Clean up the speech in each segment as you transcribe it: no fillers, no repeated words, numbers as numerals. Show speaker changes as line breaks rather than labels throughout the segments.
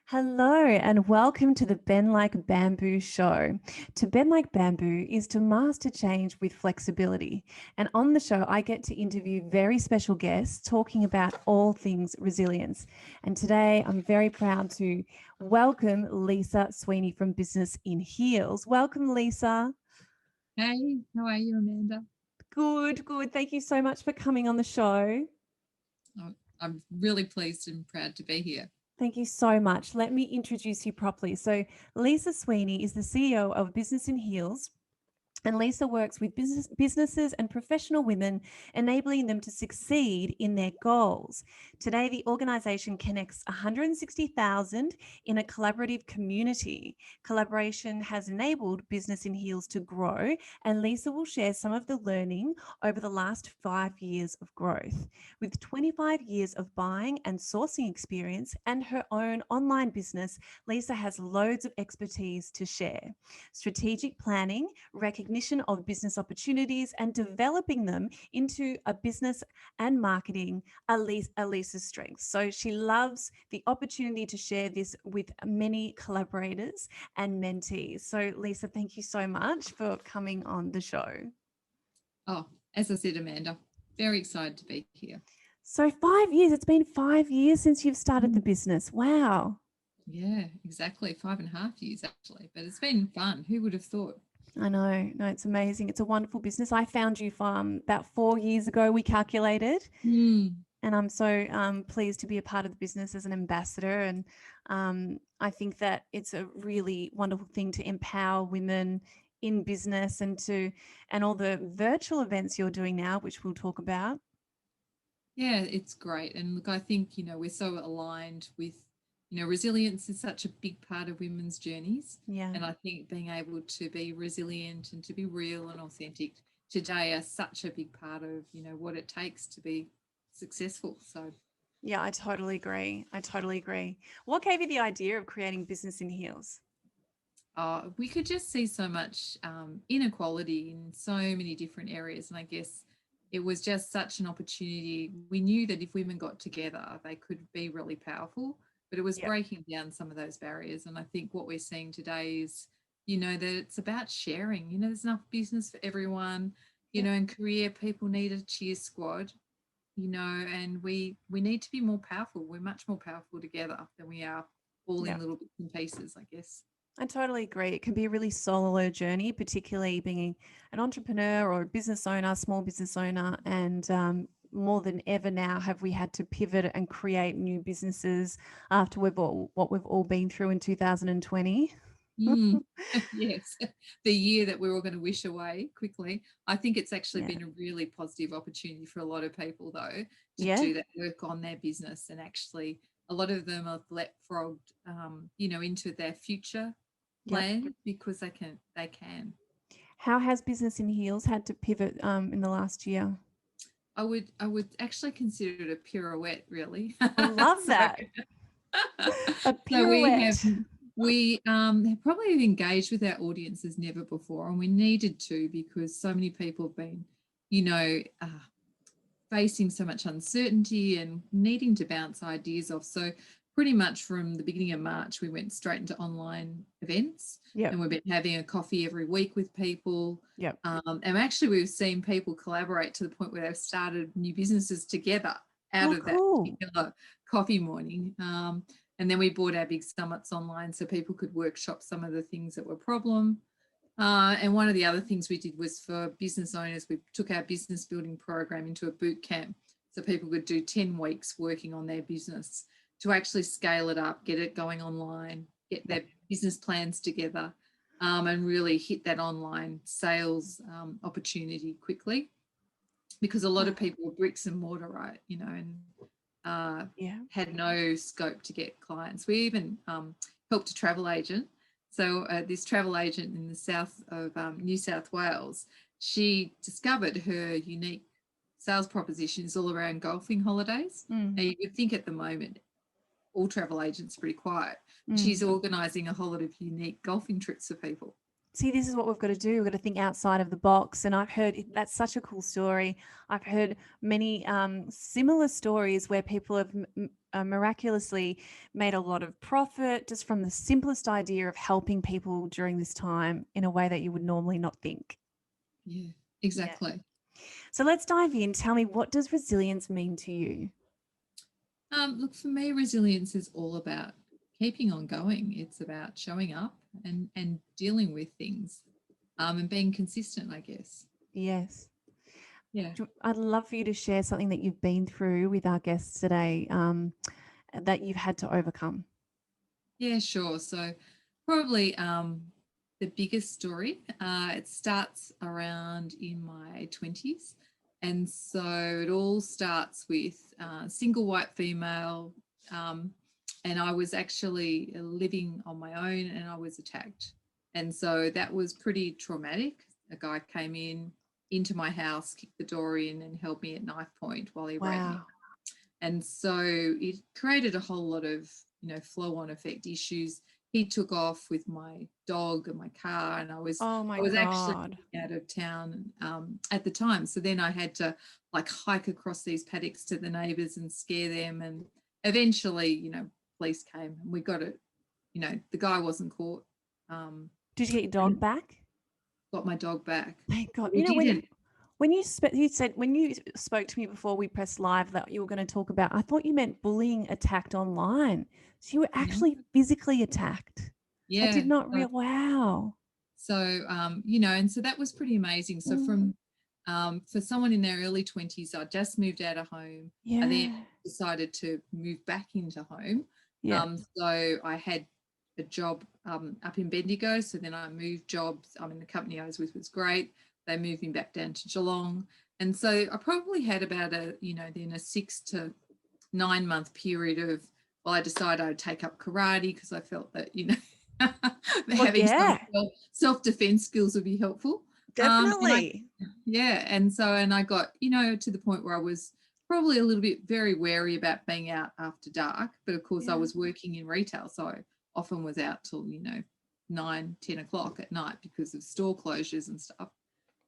Hello and welcome to the Bend Like Bamboo show. To bend like bamboo is to master change with flexibility. And on the show, I get to interview very special guests talking about all things resilience. And today, I'm very proud to welcome Lisa Sweeney from Business in Heels. Welcome, Lisa.
Hey, how are you, Amanda?
Good, good. Thank you so much for coming on the show.
Oh, I'm really pleased and proud to be here.
Thank you so much. Let me introduce you properly. So, Lisa Sweeney is the CEO of Business in Heels. And Lisa works with businesses and professional women, enabling them to succeed in their goals. Today, the organization connects 160,000 in a collaborative community. Collaboration has enabled Business in Heels to grow, and Lisa will share some of the learning over the last 5 years of growth. With 25 years of buying and sourcing experience and her own online business, Lisa has loads of expertise to share. Strategic planning, recognition of business opportunities, and developing them into a business and marketing are Lisa's strengths. So she loves the opportunity to share this with many collaborators and mentees. So, Lisa, thank you so much for coming on the show.
Oh, as I said, Amanda, very excited to be here.
So, 5 years, it's been 5 years since you've started the
Mm.
business. Wow.
Yeah, exactly. 5.5 years, actually, but it's been fun. Who would have thought?
I know. No, it's amazing. It's a wonderful business. I found you from about 4 years ago, we calculated.
Mm.
And I'm so pleased to be a part of the business as an ambassador. And I think that it's a really wonderful thing to empower women in business and all the virtual events you're doing now, which we'll talk about.
Yeah, it's great. And look, I think, we're so aligned with, resilience is such a big part of women's journeys.
Yeah.
And I think being able to be resilient and to be real and authentic today are such a big part of, what it takes to be successful. So,
Yeah, I totally agree. I totally agree. What gave you the idea of creating Business in Heels?
we could just see so much inequality in so many different areas. And I guess it was just such an opportunity. We knew that if women got together, they could be really powerful, but it was
Yep.
breaking down some of those barriers. And I think what we're seeing today is, that it's about sharing. There's enough business for everyone,
Yep.
and career people need a cheer squad. And we need to be more powerful. We're much more powerful together than we are all in
Yep.
little bits and pieces, I guess.
I totally agree. It can be a really solo journey, particularly being an entrepreneur or a business owner, small business owner. And more than ever now, have we had to pivot and create new businesses after what we've all been through in 2020.
Mm. Yes, the year that we're all going to wish away quickly. I think it's actually
Yeah.
been a really positive opportunity for a lot of people, though, to
Yeah.
do that work on their business. And actually, a lot of them have leapfrogged, into their future
Yep.
plan because they can.
How has Business in Heels had to pivot in the last year?
I would actually consider it a pirouette, really.
I love
so
that. A
So
pirouette.
we have probably engaged with our audience as never before, and we needed to because so many people have been, you know, uh, facing so much uncertainty and needing to bounce ideas off. So pretty much from the beginning of March, we went straight into online events,
Yep.
and we've been having a coffee every week with people.
Yep.
And actually, we've seen people collaborate to the point where they've started new businesses together out
Oh,
of that
cool.
particular coffee morning. And then we brought our big summits online so people could workshop some of the things that were problem. And one of the other things we did was for business owners, we took our business building program into a boot camp so people could do 10 weeks working on their business to actually scale it up, get it going online, get their
Yep.
business plans together, and really hit that online sales opportunity quickly. Because a lot of people were bricks and mortar, right? And
Yeah.
had no scope to get clients. We even helped a travel agent. So this travel agent in the south of New South Wales, she discovered her unique sales propositions all around golfing holidays.
Mm.
Now you would think at the moment all travel agents are pretty quiet.
Mm.
She's organising a whole lot of unique golfing trips for people.
See, this is what we've got to do. We've got to think outside of the box. And I've heard that's such a cool story. I've heard many similar stories where people have miraculously made a lot of profit just from the simplest idea of helping people during this time in a way that you would normally not think.
Yeah,
Yeah.
exactly.
So let's dive in. Tell me, what does resilience mean to you?
Look, for me, resilience is all about keeping on going. It's about showing up and dealing with things, and being consistent, I guess.
Yes.
Yeah.
I'd love for you to share something that you've been through with our guests today that you've had to overcome.
Yeah, sure. So probably the biggest story, it starts around in my 20s. And so it all starts with single white female. And I was actually living on my own and I was attacked. And so that was pretty traumatic. A guy came into my house, kicked the door in and held me at knife point while he raped me.
Wow.
And so it created a whole lot of, flow on effect issues. He took off with my dog and my car, and I was
Oh my
actually
God.
out of town at the time. So then I had to like hike across these paddocks to the neighbours and scare them. And eventually, police came and we got it. The guy wasn't caught.
Did you get your dog back?
Got my dog back.
Thank God.
We didn't.
When you said when you spoke to me before we pressed live that you were going to talk about, I thought you meant bullying attacked online. So you were actually physically attacked. I did
Yeah.
not realize. Wow.
So, and so that was pretty amazing. So for someone in their early 20s, I just moved out of home.
Yeah.
I then decided to move back into home.
Yeah.
So I had a job up in Bendigo. So then I moved jobs. I mean, the company I was with was great. They moved me back down to Geelong. And so I probably had about then a 6 to 9 month period of, well, I decided I would take up karate because I felt that, having some self-defense skills would be helpful.
Definitely.
And I got, to the point where I was probably a little bit very wary about being out after dark. But of course, I was working in retail, so I often was out till, 9, 10 o'clock at night because of store closures and stuff.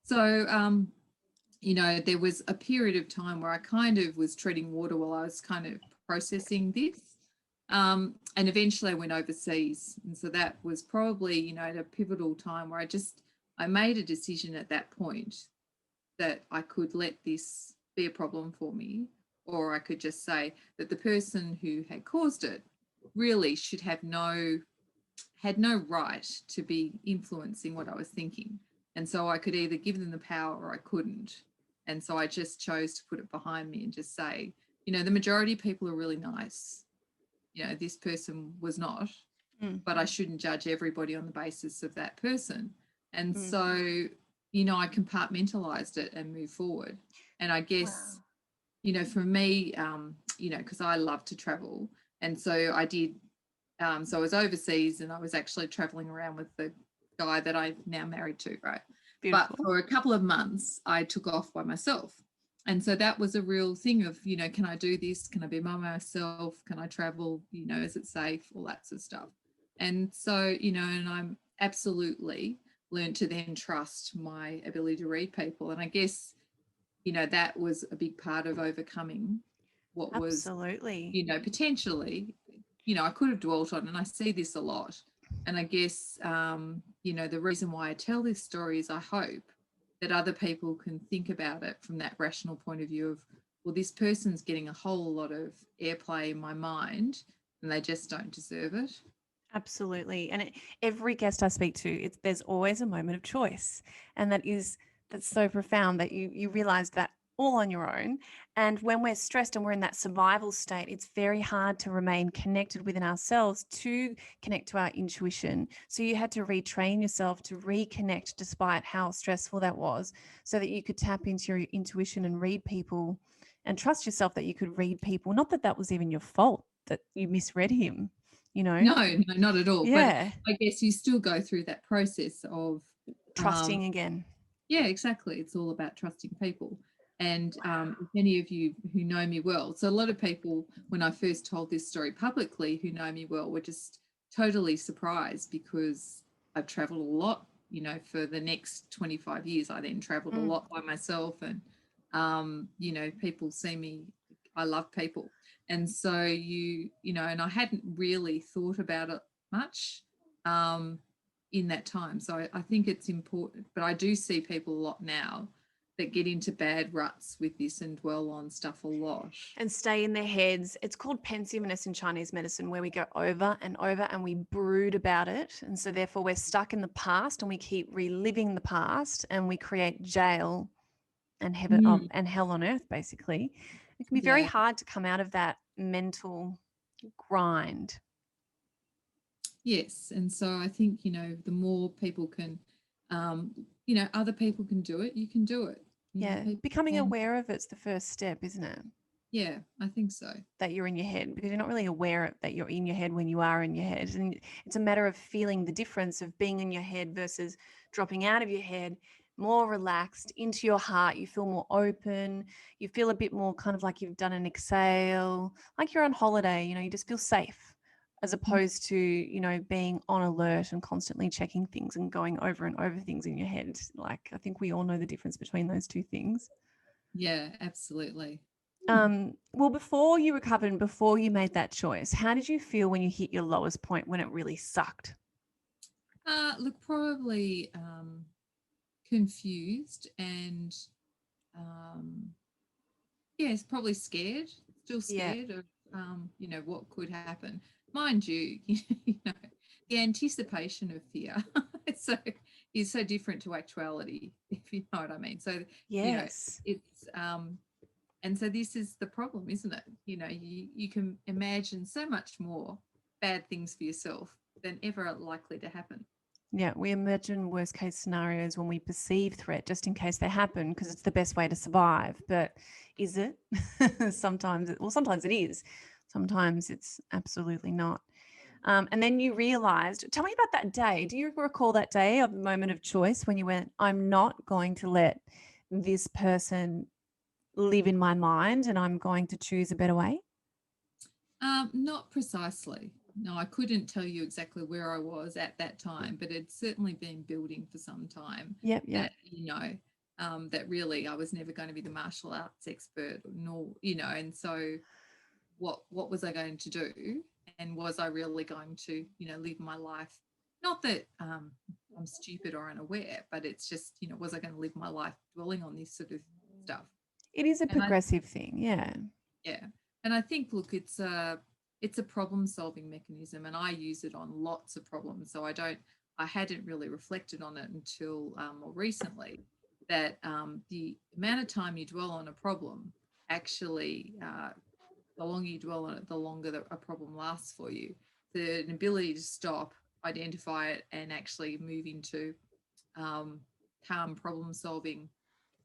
So, there was a period of time where I kind of was treading water while I was kind of processing this. And eventually I went overseas. And so that was probably, at a pivotal time where I made a decision at that point that I could let this be a problem for me, or I could just say that the person who had caused it really should had no right to be influencing what I was thinking. And so I could either give them the power or I couldn't. And so I just chose to put it behind me and just say, the majority of people are really nice. This person was not, but I shouldn't judge everybody on the basis of that person. And so, I compartmentalized it and moved forward. And I guess, for me, because I love to travel. And so I did, so I was overseas and I was actually traveling around with the guy that I'm now married to, right? Beautiful. But for a couple of months, I took off by myself. And so that was a real thing of, can I do this? Can I be by myself? Can I travel? Is it safe? All that sort of stuff. And so, and I'm absolutely learned to then trust my ability to read people. And I guess, that was a big part of overcoming what was, potentially, I could have dwelt on, and I see this a lot. And I guess, the reason why I tell this story is I hope that other people can think about it from that rational point of view of, well, this person's getting a whole lot of airplay in my mind and they just don't deserve it.
Absolutely. And every guest I speak to, there's always a moment of choice. And that's so profound that you realize that all on your own. And when we're stressed and we're in that survival state, it's very hard to remain connected within ourselves to connect to our intuition. So you had to retrain yourself to reconnect despite how stressful that was, so that you could tap into your intuition and read people and trust yourself that you could read people. Not that that was even your fault that you misread him.
No, not at all.
Yeah.
But I guess you still go through that process of
trusting again.
Yeah, exactly. It's all about trusting people. And if any of you who know me well, so a lot of people, when I first told this story publicly, who know me well, were just totally surprised because I've traveled a lot. you know, for the next 25 years, I then traveled a lot by myself, and, you know, people see me, I love people. And so you know, and I hadn't really thought about it much in that time. So I think it's important, but I do see people a lot now that get into bad ruts with this and dwell on stuff a lot.
And stay in their heads. It's called pensiveness in Chinese medicine, where we go over and over and we brood about it. And so therefore we're stuck in the past and we keep reliving the past and we create jail and heaven and hell on earth, basically. It can be very hard to come out of that mental grind.
Yes. And so I think, you know, the more people can, you know, other people can do it, you can do it.
Yeah. Becoming aware of it's the first step, isn't it?
Yeah, I think so.
That you're in your head, because you're not really aware that you're in your head when you are in your head. And it's a matter of feeling the difference of being in your head versus dropping out of your head, more relaxed into your heart. You feel more open. You feel a bit more kind of like you've done an exhale, like you're on holiday, you know, you just feel safe, as opposed to, you know, being on alert and constantly checking things and going over and over things in your head. Like, I think we all know the difference between those two things.
Yeah, absolutely.
Well, before you recovered and before you made that choice, how did you feel when you hit your lowest point, when it really sucked?
Look, probably confused and yes, probably scared, still scared of you know, what could happen. Mind you, you know, the anticipation of fear is so different to actuality, if you know what I mean. So
Yes.
you know, it's and so this is the problem, isn't it? You know, you can imagine so much more bad things for yourself than ever likely to happen.
Yeah, we imagine worst case scenarios when we perceive threat just in case they happen because it's the best way to survive. But is it? Sometimes it is. Sometimes it's absolutely not. And then you realized, tell me about that day. Do you recall that day of the moment of choice when you went, I'm not going to let this person live in my mind and I'm going to choose a better way?
Not precisely. No, I couldn't tell you exactly where I was at that time, but it's certainly been building for some time.
Yep.
That, you know, that really I was never going to be the martial arts expert, nor, you know, and so what was I going to do? And was I really going to, you know, live my life? Not that I'm stupid or unaware, but it's just, you know, was I going to live my life dwelling on this sort of stuff?
It is a
And
progressive thing. Yeah.
yeah. And I think, look, it's a problem solving mechanism, and I use it on lots of problems. So I hadn't really reflected on it until more recently, that the amount of time you dwell on a problem actually, the longer you dwell on it, the longer a problem lasts for you. The ability to stop, identify it, and actually move into calm problem solving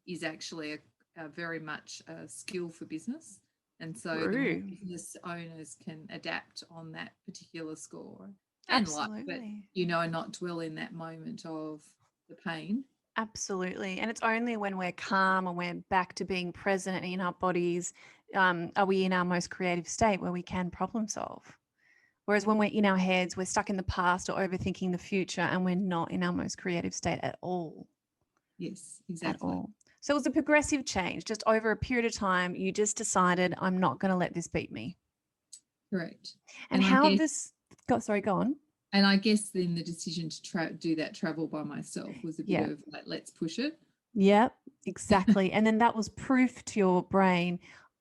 is actually a very much a skill for business. And so the more business owners can adapt on that particular score and but, you know, not dwell in that moment of the pain.
Absolutely. And it's only when we're calm and we're back to being present in our bodies, are we in our most creative state where we can problem solve. Whereas when we're in our heads, we're stuck in the past or overthinking the future and we're not in our most creative state at all.
Yes, exactly.
At all. So it was a progressive change. Just over a period of time, you just decided, I'm not going to let this beat me.
Correct.
And how this go on.
And I guess then the decision to do that travel by myself was a bit of like, let's push it.
Yep, exactly. And then that was proof to your brain,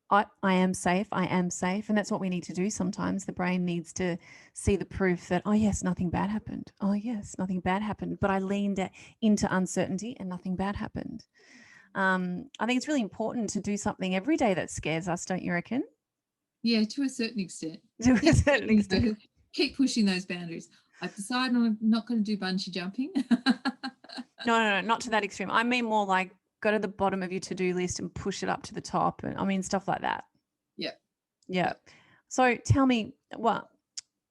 I am safe, I am safe. And that's what we need to do sometimes. The brain needs to see the proof that, oh, yes, nothing bad happened. Oh, yes, nothing bad happened. But I leaned into uncertainty and nothing bad happened. I think it's really important to do something every day that scares us, don't you reckon?
Yeah, to a certain extent.
To a certain extent.
Keep pushing those boundaries. I've decided I'm not going to do bungee jumping.
No, not to that extreme. I mean more like go to the bottom of your to-do list and push it up to the top. And I mean, stuff like that. Yeah. So tell me, well,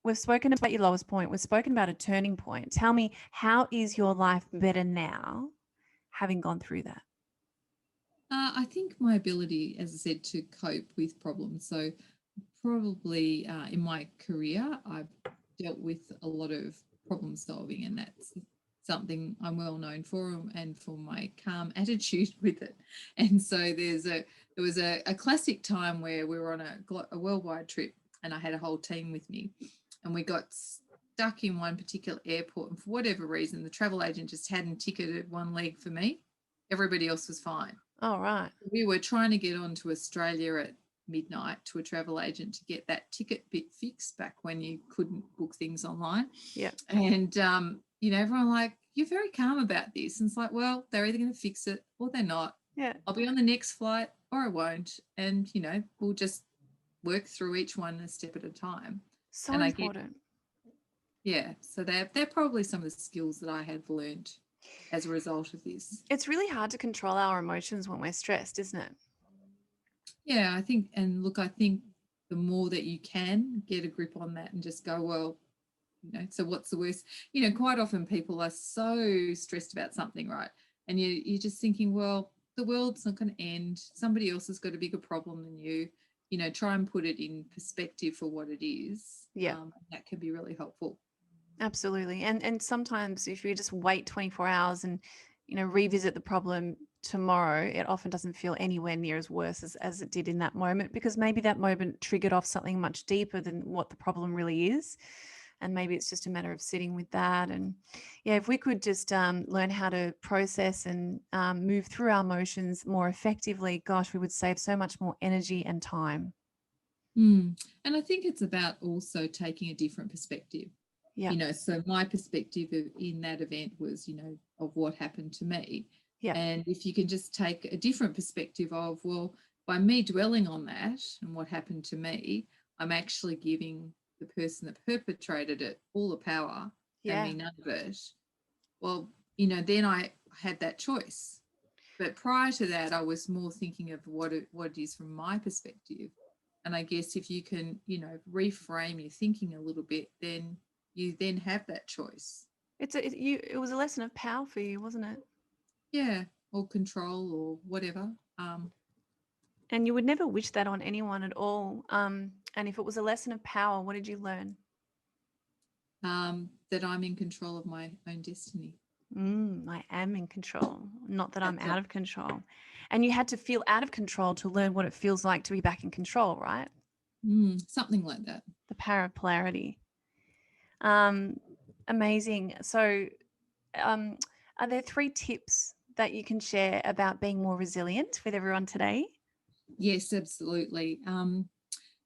we've spoken about your lowest point. We've spoken about a turning point. Tell me, how is your life better now, having gone through that?
I think my ability, as I said, to cope with problems. So probably in my career, I've dealt with a lot of problem solving, and that's something I'm well known for, and for my calm attitude with it. And so there was a classic time where we were on a worldwide trip, and I had a whole team with me, and we got stuck in one particular airport, and for whatever reason the travel agent just hadn't ticketed one leg for me. Everybody else was fine.
Oh, right.
We were trying to get on to Australia at midnight to a travel agent to get that ticket bit fixed back when you couldn't book things online.
Yeah.
And everyone like, you're very calm about this. And it's like, well, they're either going to fix it or they're not.
Yeah.
I'll be on the next flight or I won't. And, we'll just work through each one a step at a time.
So
and
important.
So they're probably some of the skills that I have learned as a result of this.
It's really hard to control our emotions when we're stressed, isn't it?
Yeah, I think the more that you can get a grip on that and just go, well, so what's the worst? Quite often people are so stressed about something, right? And you're just thinking, well, the world's not going to end. Somebody else has got a bigger problem than you. Try and put it in perspective for what it is.
Yeah.
That can be really helpful.
Absolutely. And sometimes if you just wait 24 hours and, revisit the problem tomorrow, it often doesn't feel anywhere near as worse as it did in that moment, because maybe that moment triggered off something much deeper than what the problem really is. And maybe it's just a matter of sitting with that. And yeah, if we could just learn how to process and move through our emotions more effectively, gosh, we would save so much more energy and time.
And I think it's about also taking a different perspective.
Yeah.
So my perspective in that event was, of what happened to me.
Yeah.
And if you can just take a different perspective of, well, by me dwelling on that and what happened to me, I'm actually giving the person that perpetrated it all the power and me none of it. Well, then I had that choice. But prior to that, I was more thinking of what it is from my perspective. And I guess if you can, reframe your thinking a little bit, then you then have that choice.
It was a lesson of power for you, wasn't it?
Yeah, or control or whatever.
And you would never wish that on anyone at all. And if it was a lesson of power, what did you learn?
That I'm in control of my own destiny.
I am in control, not that I'm out of control. And you had to feel out of control to learn what it feels like to be back in control, right?
Something like that.
The power of polarity. Amazing. So are there 3 tips that you can share about being more resilient with everyone today?
Yes, absolutely.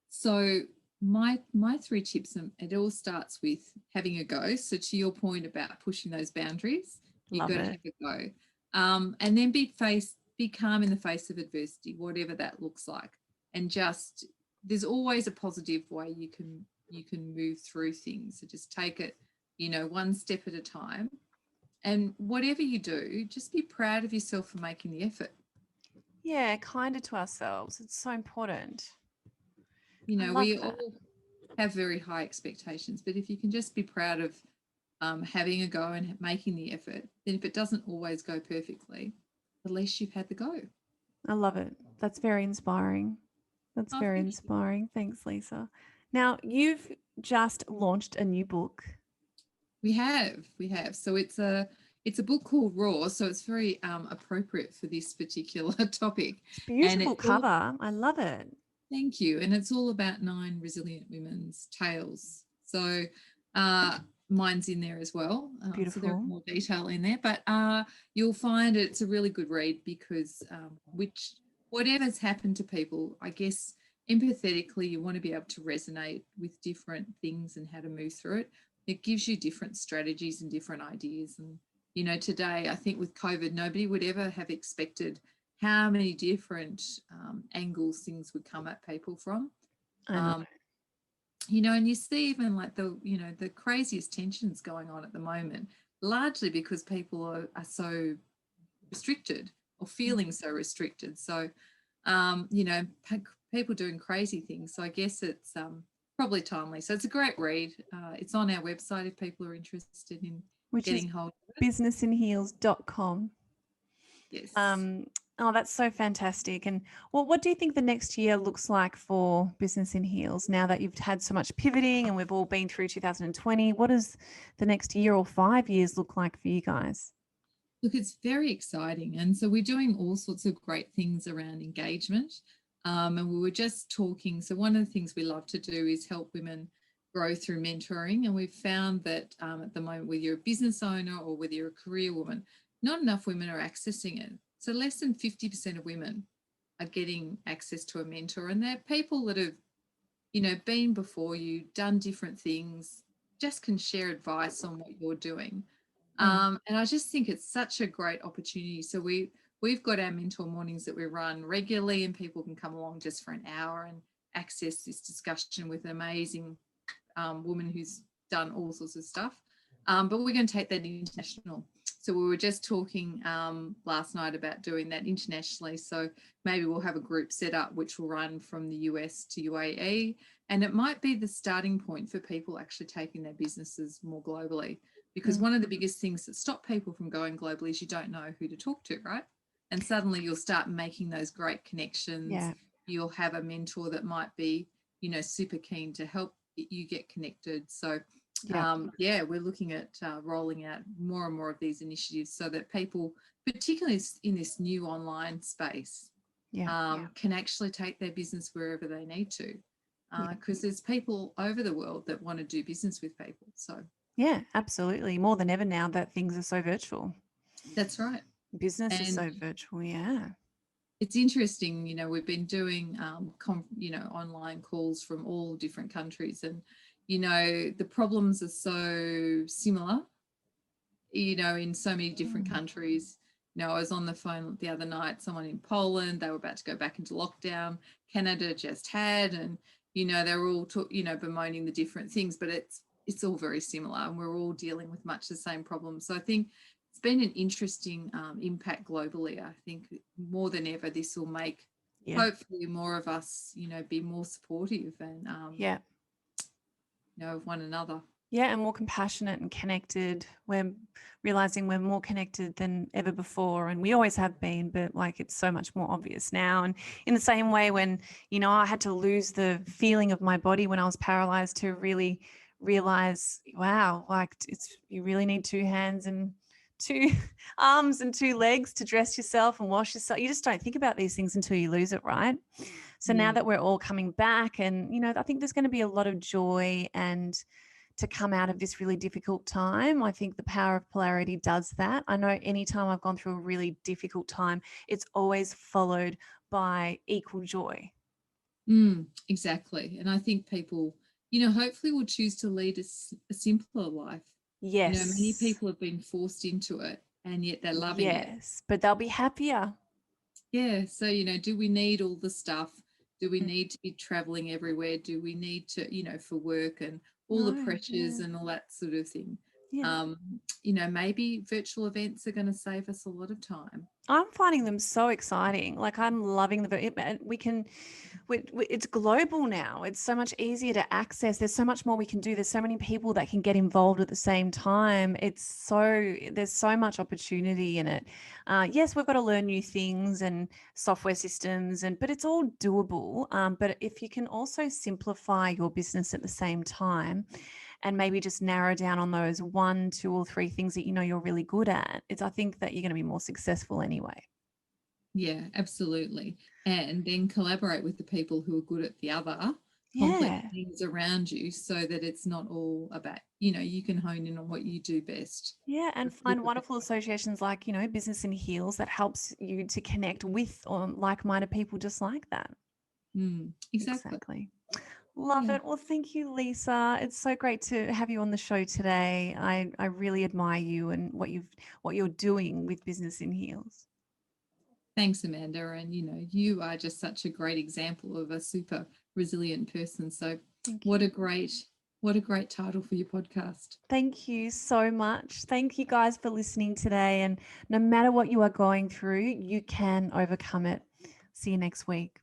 So my 3 tips, it all starts with having a go. So to your point about pushing those boundaries, you've got to have a go. And then be calm in the face of adversity, whatever that looks like. And just, there's always a positive way you can move through things. So just take it, one step at a time. And whatever you do, just be proud of yourself for making the effort.
Yeah, kinder to ourselves. It's so important.
We all have very high expectations, but if you can just be proud of having a go and making the effort, then if it doesn't always go perfectly, at least you've had the go.
I love it. That's very inspiring. That's very inspiring. Thanks, Lisa. Now, you've just launched a new book.
We have. So it's a book called Raw, so it's very appropriate for this particular topic.
It's a beautiful cover. I love it.
Thank you. And it's all about 9 resilient women's tales. So mine's in there as well.
Beautiful.
So there's more detail in there, but you'll find it's a really good read because whatever's happened to people, I guess empathetically, you want to be able to resonate with different things and how to move through it. It gives you different strategies and different ideas. And, today, I think with COVID, nobody would ever have expected how many different angles things would come at people from.
I know.
And you see even like the craziest tensions going on at the moment, largely because people are so restricted or feeling so restricted. So, people doing crazy things. So I guess it's probably timely. So it's a great read. It's on our website if people are interested in getting hold of it.
Businessinheels.com.
Yes.
Oh, that's so fantastic. And well, what do you think the next year looks like for Business in Heels now that you've had so much pivoting and we've all been through 2020? What does the next year or 5 years look like for you guys?
Look, it's very exciting. And so we're doing all sorts of great things around engagement. And we were just talking. So, one of the things we love to do is help women grow through mentoring. And we've found that at the moment, whether you're a business owner or whether you're a career woman, not enough women are accessing it. So, less than 50% of women are getting access to a mentor. And they're people that have, been before you, done different things, just can share advice on what you're doing. And I just think it's such a great opportunity. So we've got our mentor mornings that we run regularly, and people can come along just for an hour and access this discussion with an amazing woman who's done all sorts of stuff. But we're going to take that international. So we were just talking last night about doing that internationally. So maybe we'll have a group set up which will run from the US to UAE, and it might be the starting point for people actually taking their businesses more globally. Because one of the biggest things that stop people from going globally is you don't know who to talk to, right? And suddenly you'll start making those great connections.
Yeah.
You'll have a mentor that might be, super keen to help you get connected. So, we're looking at rolling out more and more of these initiatives so that people, particularly in this new online space, can actually take their business wherever they need to. Because there's people over the world that want to do business with people. So,
Yeah, absolutely. More than ever now that things are so virtual.
that's right.
Business is so
And
virtual. Yeah.
it's interesting, we've been doing, online calls from all different countries, and, the problems are so similar, in so many different countries. I was on the phone the other night, someone in Poland, they were about to go back into lockdown. Canada just had, and, they were all, bemoaning the different things, but it's all very similar, and we're all dealing with much the same problems. So I think it's been an interesting impact globally. I think more than ever, this will make hopefully more of us, be more supportive and, of one another.
Yeah, and more compassionate and connected. We're realizing we're more connected than ever before, and we always have been, but like it's so much more obvious now. And in the same way, when I had to lose the feeling of my body when I was paralyzed to really realize, wow, like you really need two hands and two arms and two legs to dress yourself and wash yourself. You just don't think about these things until you lose it, right? So now that we're all coming back, and I think there's going to be a lot of joy and to come out of this really difficult time. I think the power of polarity does that. I know anytime I've gone through a really difficult time, it's always followed by equal joy.
Exactly. And I think people, hopefully will choose to lead a simpler life.
Yes.
Many people have been forced into it, and yet they're loving it.
Yes, but they'll be happier.
Yeah. So, do we need all the stuff? Do we need to be traveling everywhere? Do we need to, for work and all the pressures and all that sort of thing?
Yeah.
Maybe virtual events are going to save us a lot of time.
I'm finding them so exciting. Like I'm loving it's global now. It's so much easier to access. There's so much more we can do. There's so many people that can get involved at the same time. There's so much opportunity in it. Yes, we've got to learn new things and software systems, but it's all doable. But if you can also simplify your business at the same time, and maybe just narrow down on those 1, 2, or 3 things that you're really good at, I think that you're going to be more successful anyway.
Yeah, absolutely. And then collaborate with the people who are good at the other complex things around you, so that it's not all about, you can hone in on what you do best.
Yeah, and find wonderful associations like, Business in Heels that helps you to connect with like-minded people just like that.
Exactly.
Love it. Well, thank you, Lisa. It's so great to have you on the show today. I really admire you and what you're doing with Business in Heels.
Thanks, Amanda. And, you are just such a great example of a super resilient person. So what a great title for your podcast.
Thank you so much. Thank you guys for listening today. And no matter what you are going through, you can overcome it. See you next week.